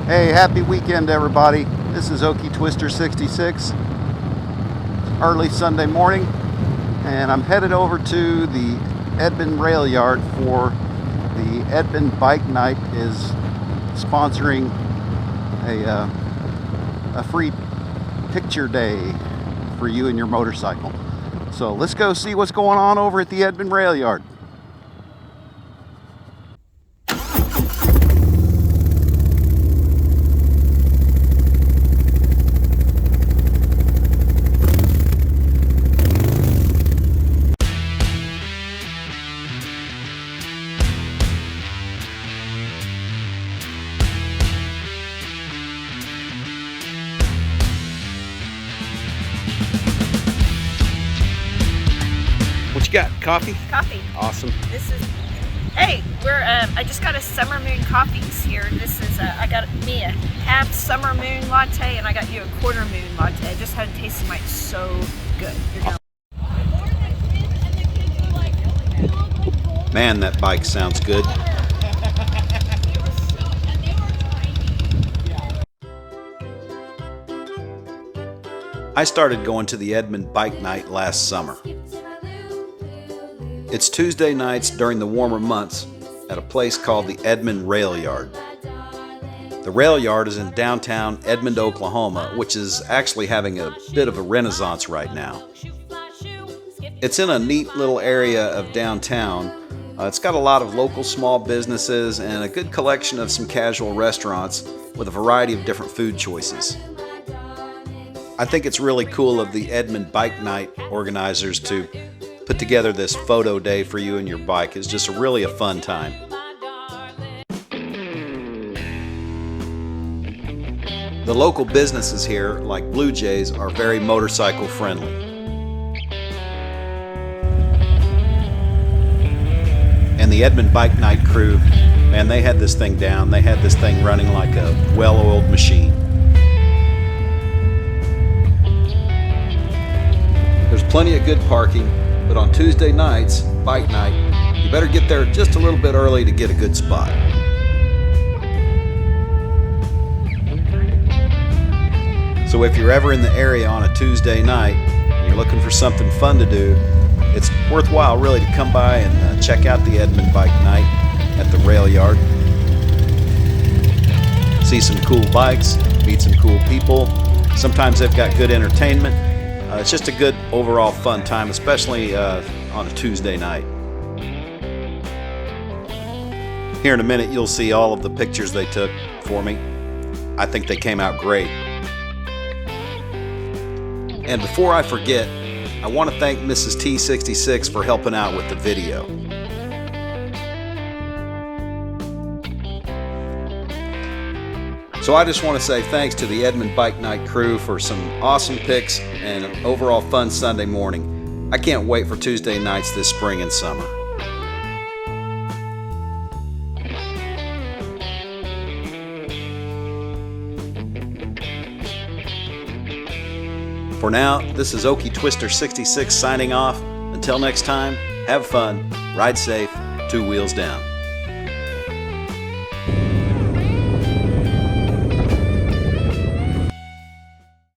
Hey, happy weekend everybody. This is Okie Twister 66. Early Sunday morning, and I'm headed over to the Edmond Railyard for the Edmond Bike Night is sponsoring a free picture day for you and your motorcycle. So let's go see what's going on over at the Edmond Railyard. What you got? Coffee? Coffee. Awesome. This is, hey, I just got a Summer Moon coffees here. This is, I got me a half Summer Moon latte, and I got you a quarter moon latte. I just had a taste of mine. It's so good. You're gonna... Man, that bike sounds good. I started going to the Edmond Bike Night last summer. It's Tuesday nights during the warmer months at a place called the Edmond Railyard. The Railyard is in downtown Edmond, Oklahoma, which is actually having a bit of a renaissance right now. It's in a neat little area of downtown. It's got a lot of local small businesses and a good collection of some casual restaurants with a variety of different food choices. I think it's really cool of the Edmond Bike Night organizers to put together this photo day for you and your bike. It's just really a fun time. The local businesses here, like Blue Jays, are very motorcycle friendly. And the Edmond Bike Night crew, man, they had this thing down. They had this thing running like a well-oiled machine. There's plenty of good parking, but on Tuesday nights, bike night, you better get there just a little bit early to get a good spot. So if you're ever in the area on a Tuesday night and you're looking for something fun to do, it's worthwhile really to come by and check out the Edmond Bike Night at the Railyard. See some cool bikes, meet some cool people. Sometimes they've got good entertainment. It's just a good overall fun time, especially on a Tuesday night. Here in a minute you'll see all of the pictures they took for me. I think they came out great. And before I forget, I want to thank Mrs. T66 for helping out with the video. So I just want to say thanks to the Edmond Bike Night crew for some awesome pics and an overall fun Sunday morning. I can't wait for Tuesday nights this spring and summer. For now, this is Okie Twister 66 signing off. Until next time, have fun, ride safe, 2 wheels down.